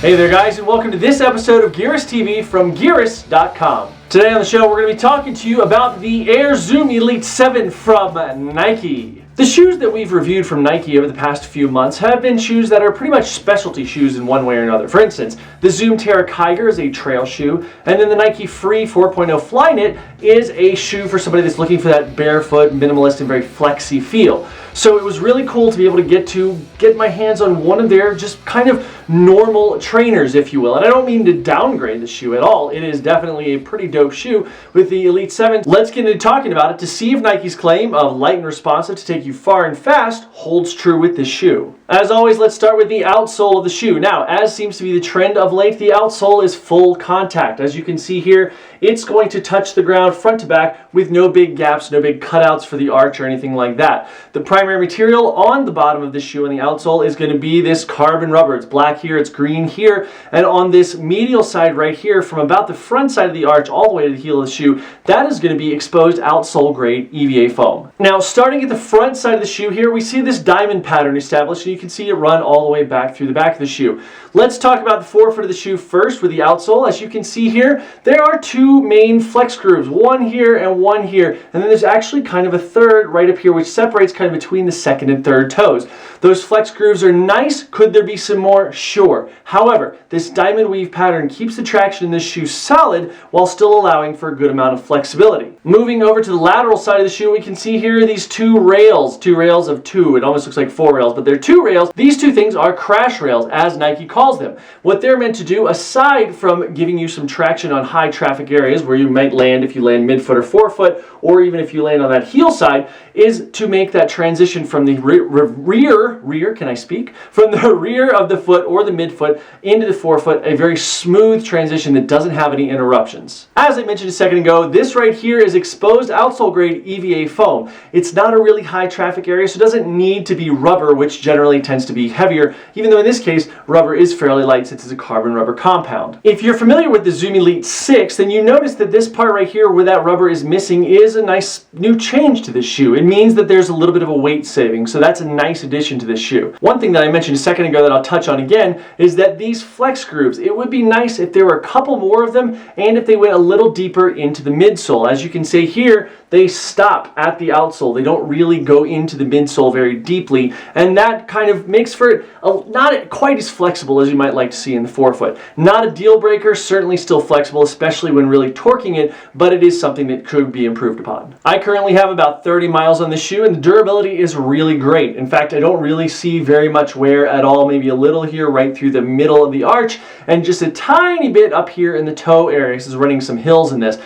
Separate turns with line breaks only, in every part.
Hey there guys, and welcome to this episode of Gearist TV from Gearist.com. Today on the show we're going to be talking to you about the Air Zoom Elite 7 from Nike. The shoes that we've reviewed from Nike over the past few months have been shoes that are pretty much specialty shoes in one way or another. For instance, the Zoom Terra Kiger is a trail shoe, and then the Nike Free 4.0 Flyknit is a shoe for somebody that's looking for that barefoot, minimalist, and very flexy feel. So it was really cool to be able to get my hands on one of their just kind of normal trainers, if you will. And I don't mean to downgrade the shoe at all. It is definitely a pretty dope shoe with the Elite 7. Let's get into talking about it to see if Nike's claim of light and responsive to take you far and fast holds true with this shoe. As always, let's start with the outsole of the shoe. Now, as seems to be the trend of late, the outsole is full contact. As you can see here, it's going to touch the ground front to back with no big gaps, no big cutouts for the arch or anything like that. The primary material on the bottom of the shoe and the outsole is going to be this carbon rubber. It's black here, it's green here, and on this medial side right here, from about the front side of the arch all the way to the heel of the shoe, that is going to be exposed outsole grade EVA foam. Now, starting at the front side of the shoe here, we see this diamond pattern established, and you can see it run all the way back through the back of the shoe. Let's talk about the forefoot of the shoe first with the outsole. As you can see here, there are two main flex grooves, one here and one here, and then there's actually kind of a third right up here which separates kind of between the second and third toes. Those flex grooves are nice. Could there be some more? Sure. However, this diamond weave pattern keeps the traction in this shoe solid while still allowing for a good amount of flexibility. Moving over to the lateral side of the shoe, we can see here these two rails of two. It almost looks like four rails, but they're two rails. These two things are crash rails, as Nike calls them. What they're meant to do, aside from giving you some traction on high traffic areas where you might land if you land midfoot or forefoot, or even if you land on that heel side, is to make that transition from the from the rear of the foot or the midfoot into the forefoot, a very smooth transition that doesn't have any interruptions. As I mentioned a second ago, this right here is exposed outsole grade EVA foam. It's not a really high traffic area, so it doesn't need to be rubber, which generally tends to be heavier, even though in this case, rubber is fairly light since it's a carbon rubber compound. If you're familiar with the Zoom Elite 6, then you notice that this part right here where that rubber is missing is a nice new change to this shoe. It means that there's a little bit of a weight saving, so that's a nice addition to this shoe. One thing that I mentioned a second ago that I'll touch on again is that these flex grooves, it would be nice if there were a couple more of them and if they went a little deeper into the midsole. As you can see here, they stop at the outsole. They don't really go into the midsole very deeply, and that kind of makes for it not quite as flexible as you might like to see in the forefoot. Not a deal breaker, certainly still flexible, especially when really torquing it, but it is something that could be improved upon. I currently have about 30 miles on this shoe, and the durability is really great. In fact, I don't really see very much wear at all, maybe a little here right through the middle of the arch, and just a tiny bit up here in the toe area. This is running some hills in this.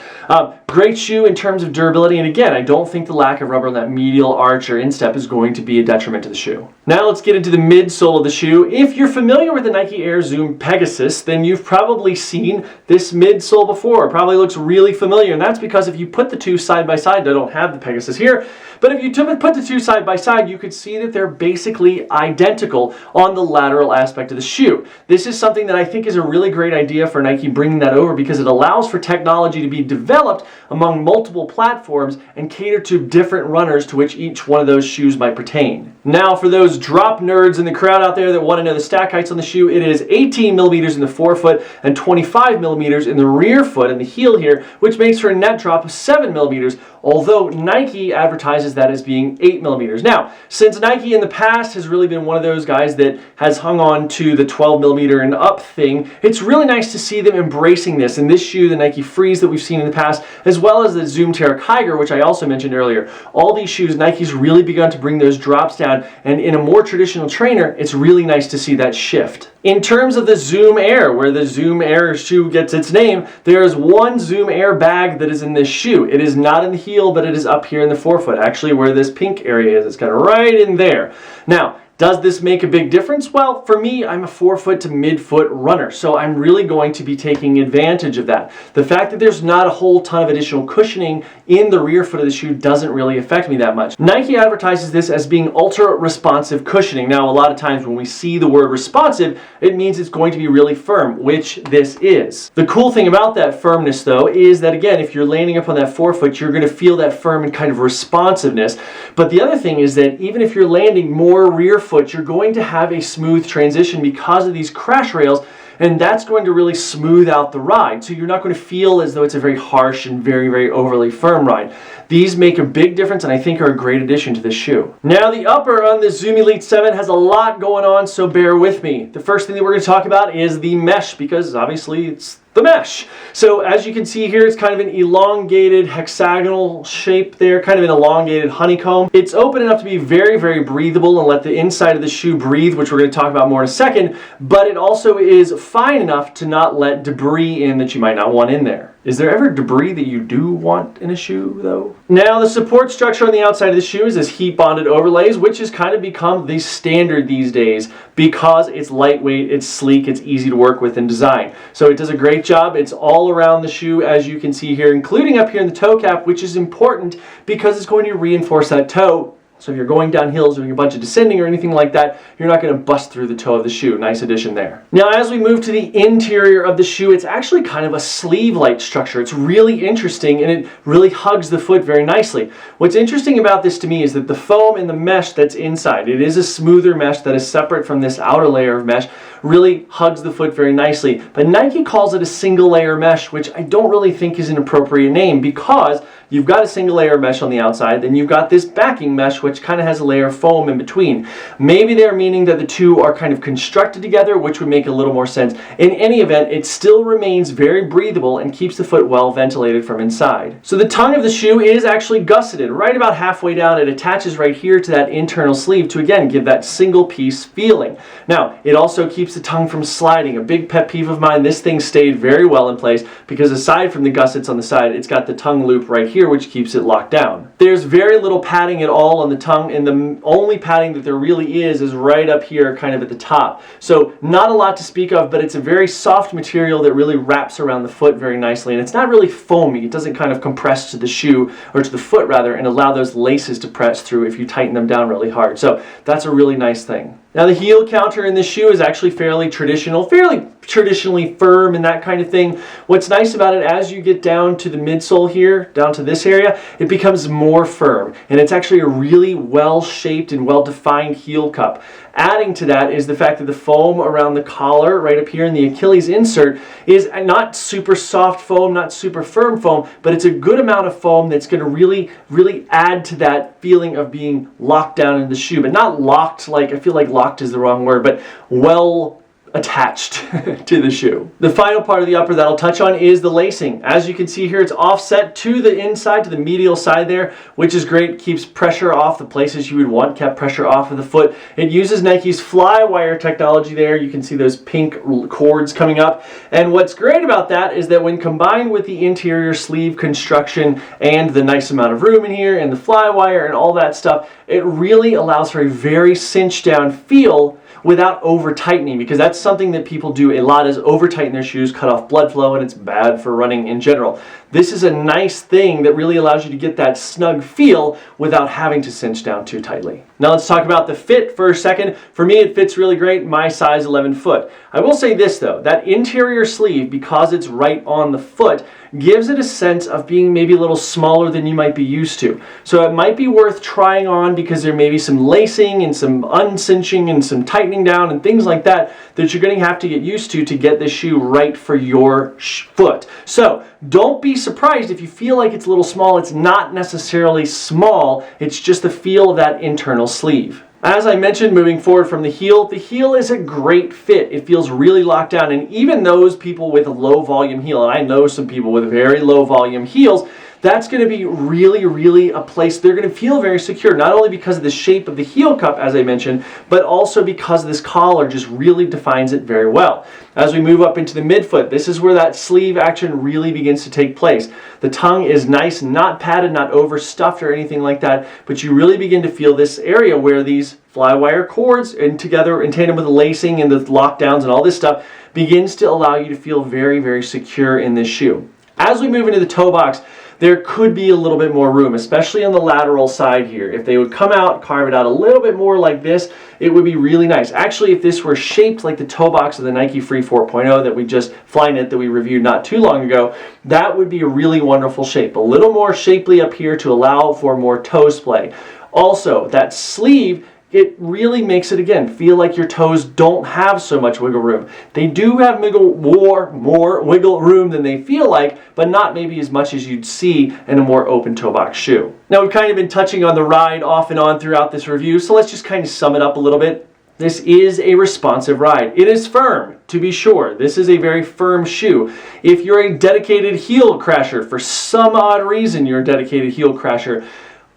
Great shoe in terms of durability, and again, I don't think the lack of rubber on that medial arch or instep is going to be a detriment to the shoe. Now let's get into the midsole of the shoe. If you're familiar with the Nike Air Zoom Pegasus, then you've probably seen this midsole before. It probably looks really familiar, and that's because if you put the two side by side, I don't have the Pegasus here, but if you put the two side by side, you could see that they're basically identical on the lateral aspect of the shoe. This is something that I think is a really great idea for Nike bringing that over because it allows for technology to be developed among multiple platforms and cater to different runners to which each one of those shoes might pertain. Now, for those drop nerds in the crowd out there that want to know the stack heights on the shoe, it is 18 millimeters in the forefoot and 25 millimeters in the rear foot and the heel here, which makes for a net drop of 7 millimeters, although Nike advertises that as being 8 millimeters. Now, since Nike in the past has really been one of those guys that has hung on to the 12 millimeter and up thing, it's really nice to see them embracing this. In this shoe, the Nike Frees that we've seen in the past, as well as the Zoom Terra Kiger, which I also mentioned earlier, all these shoes, Nike's really begun to bring those drops down, and in a more traditional trainer, it's really nice to see that shift. In terms of the Zoom Air, where the Zoom Air shoe gets its name, there is one Zoom Air bag that is in this shoe. It is not in the heel, but it is up here in the forefoot, actually where this pink area is. It's kind of right in there. Now, Does this make a big difference? Well, for me, I'm a forefoot to midfoot runner, so I'm really going to be taking advantage of that. The fact that there's not a whole ton of additional cushioning in the rear foot of the shoe doesn't really affect me that much. Nike advertises this as being ultra-responsive cushioning. Now, a lot of times when we see the word responsive, it means it's going to be really firm, which this is. The cool thing about that firmness, though, is that, again, if you're landing up on that forefoot, you're going to feel that firm and kind of responsiveness. But the other thing is that even if you're landing more rear foot, you're going to have a smooth transition because of these crash rails, and that's going to really smooth out the ride. So you're not going to feel as though it's a very harsh and very, very overly firm ride. These make a big difference and I think are a great addition to this shoe. Now the upper on the Zoom Elite 7 has a lot going on, so bear with me. The first thing that we're going to talk about is the mesh, because obviously it's the mesh. So as you can see here, it's kind of an elongated hexagonal shape there, kind of an elongated honeycomb. It's open enough to be very, very breathable and let the inside of the shoe breathe, which we're going to talk about more in a second, but it also is fine enough to not let debris in that you might not want in there. Is there ever debris that you do want in a shoe, though? Now, the support structure on the outside of the shoe is this heat-bonded overlays, which has kind of become the standard these days because it's lightweight, it's sleek, it's easy to work with and design. So it does a great job. It's all around the shoe, as you can see here, including up here in the toe cap, which is important because it's going to reinforce that toe. So if you're going down hills, doing a bunch of descending or anything like that, you're not going to bust through the toe of the shoe. Nice addition there. Now, as we move to the interior of the shoe, it's actually kind of a sleeve-like structure. It's really interesting and it really hugs the foot very nicely. What's interesting about this to me is that the foam and the mesh that's inside, it is a smoother mesh that is separate from this outer layer of mesh, really hugs the foot very nicely. But Nike calls it a single layer mesh, which I don't really think is an appropriate name because you've got a single layer of mesh on the outside, then you've got this backing mesh which kind of has a layer of foam in between. Maybe they're meaning that the two are kind of constructed together, which would make a little more sense. In any event, it still remains very breathable and keeps the foot well ventilated from inside. So the tongue of the shoe is actually gusseted right about halfway down. It attaches right here to that internal sleeve to again give that single piece feeling. Now, it also keeps the tongue from sliding. A big pet peeve of mine, this thing stayed very well in place because aside from the gussets on the side, it's got the tongue loop right here which keeps it locked down. There's very little padding at all on the tongue, and the only padding that there really is right up here kind of at the top. So not a lot to speak of, but it's a very soft material that really wraps around the foot very nicely, and it's not really foamy. It doesn't kind of compress to the shoe, or to the foot rather, and allow those laces to press through if you tighten them down really hard. So that's a really nice thing. Now the heel counter in this shoe is actually fairly traditionally firm and that kind of thing. What's nice about it, as you get down to the midsole here, down to this area, it becomes more firm. And it's actually a really well-shaped and well-defined heel cup. Adding to that is the fact that the foam around the collar, right up here in the Achilles insert, is not super soft foam, not super firm foam, but it's a good amount of foam that's going to really, really add to that feeling of being locked down in the shoe. But not locked, like, I feel like locked is the wrong word, but well attached to the shoe. The final part of the upper that I'll touch on is the lacing. As you can see here, it's offset to the inside, to the medial side there, which is great. Keeps pressure off the places you would want kept pressure off of the foot. It uses Nike's Flywire technology there. You can see those pink cords coming up. And what's great about that is that when combined with the interior sleeve construction and the nice amount of room in here and the Flywire and all that stuff, it really allows for a very cinched down feel without over tightening, because that's something that people do a lot, is over tighten their shoes, cut off blood flow, and it's bad for running in general. This is a nice thing that really allows you to get that snug feel without having to cinch down too tightly. Now let's talk about the fit for a second. For me, it fits really great, my size 11 foot. I will say this though, that interior sleeve, because it's right on the foot, gives it a sense of being maybe a little smaller than you might be used to. So it might be worth trying on because there may be some lacing and some uncinching and some tightening down and things like that that you're going to have to get used to get this shoe right for your foot. So don't be surprised if you feel like it's a little small. It's not necessarily small. It's just the feel of that internal sleeve. As I mentioned, moving forward from the heel is a great fit. It feels really locked down, and even those people with a low volume heel, and I know some people with very low volume heels, that's going to be really, really a place they're going to feel very secure, not only because of the shape of the heel cup, as I mentioned, but also because this collar just really defines it very well. As we move up into the midfoot, this is where that sleeve action really begins to take place. The tongue is nice, not padded, not overstuffed or anything like that, but you really begin to feel this area where these Flywire cords and together in tandem with the lacing and the lockdowns and all this stuff begins to allow you to feel very, very secure in this shoe. As we move into the toe box, there could be a little bit more room, especially on the lateral side here. If they would come out, carve it out a little bit more like this, it would be really nice. Actually, if this were shaped like the toe box of the Nike Free 4.0 that we just, Flyknit, that we reviewed not too long ago, that would be a really wonderful shape. A little more shapely up here to allow for more toe splay. Also, that sleeve it really makes it, again, feel like your toes don't have so much wiggle room. They do have more wiggle room than they feel like, but not maybe as much as you'd see in a more open toe box shoe. Now, we've kind of been touching on the ride off and on throughout this review, so let's just kind of sum it up a little bit. This is a responsive ride. It is firm, to be sure. This is a very firm shoe. If you're a dedicated heel crasher, for some odd reason you're a dedicated heel crasher,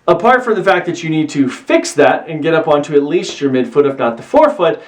apart from the fact that you need to fix that and get up onto at least your midfoot, if not the forefoot,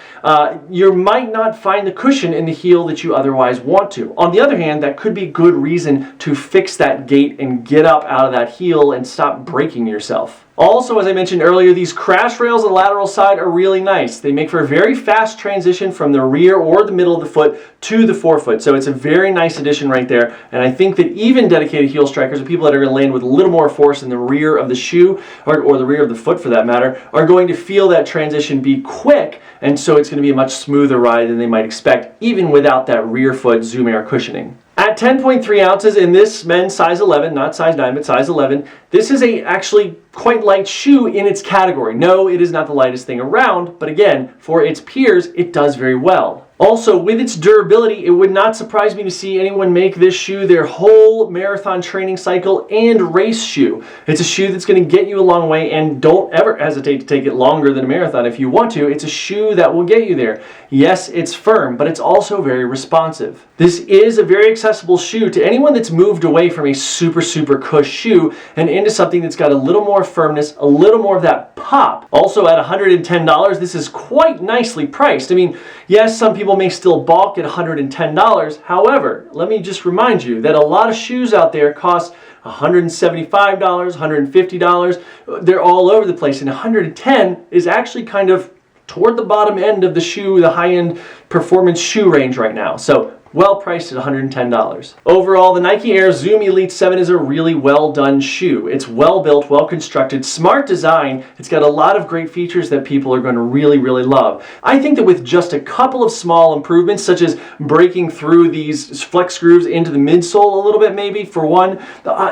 you might not find the cushion in the heel that you otherwise want to. On the other hand, that could be good reason to fix that gait and get up out of that heel and stop breaking yourself. Also, as I mentioned earlier, these crash rails on the lateral side are really nice. They make for a very fast transition from the rear or the middle of the foot to the forefoot. So it's a very nice addition right there. And I think that even dedicated heel strikers, or people that are going to land with a little more force in the rear of the shoe, or the rear of the foot for that matter, are going to feel that transition be quick. And so it's going to be a much smoother ride than they might expect, even without that rear foot Zoom Air cushioning. At 10.3 ounces in this men's size 11, not size 9, but size 11, this is a actually quite light shoe in its category. No, it is not the lightest thing around, but again, for its peers, it does very well. Also, with its durability, it would not surprise me to see anyone make this shoe their whole marathon training cycle and race shoe. It's a shoe that's going to get you a long way, and don't ever hesitate to take it longer than a marathon if you want to. It's a shoe that will get you there. Yes, it's firm, but it's also very responsive. This is a very accessible shoe to anyone that's moved away from a super cush shoe and into something that's got a little more firmness, a little more of that pop. Also, at $110, this is quite nicely priced. I mean, yes, some people may still balk at $110. However, let me just remind you that a lot of shoes out there cost $175, $150. They're all over the place, and $110 is actually kind of toward the bottom end of the shoe, the high-end performance shoe range right now. So well priced at $110. Overall, the Nike Air Zoom Elite 7 is a really well done shoe. It's well built, well constructed, smart design. It's got a lot of great features that people are going to really love. I think that with just a couple of small improvements, such as breaking through these flex screws into the midsole a little bit maybe, for one,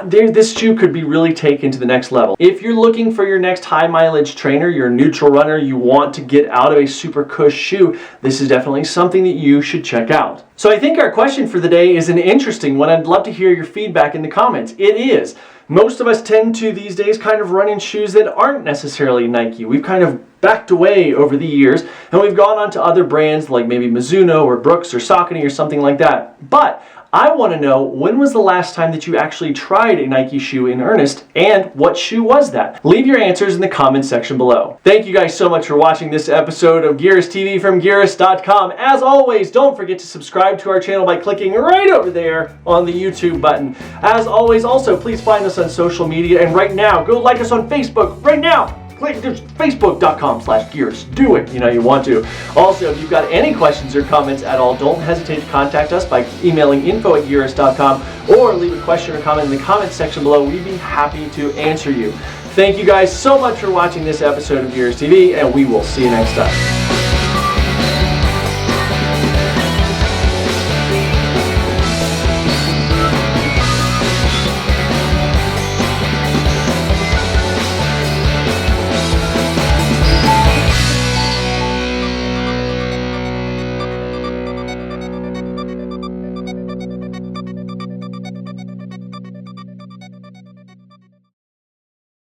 this shoe could be really taken to the next level. If you're looking for your next high mileage trainer, you're a neutral runner, you want to get out of a super cush shoe, this is definitely something that you should check out. So I think our question for the day is an interesting one. I'd love to hear your feedback in the comments. It is. Most of us tend to these days kind of run in shoes that aren't necessarily Nike. We've kind of backed away over the years, and we've gone on to other brands like maybe Mizuno or Brooks or Saucony or something like that. But I want to know, when was the last time that you actually tried a Nike shoe in earnest, and what shoe was that? Leave your answers in the comment section below. Thank you guys so much for watching this episode of Gearist TV from Gearist.com. As always, don't forget to subscribe to our channel by clicking right over there on the YouTube button. As always, also, please find us on social media, and right now, go like us on Facebook right now. Click just facebook.com/Gearist. Do it, you want to. Also, if you've got any questions or comments at all, don't hesitate to contact us by emailing info@Gearist.com or leave a question or comment in the comment section below. We'd be happy to answer you. Thank you guys so much for watching this episode of Gearist TV, and we will see you next time.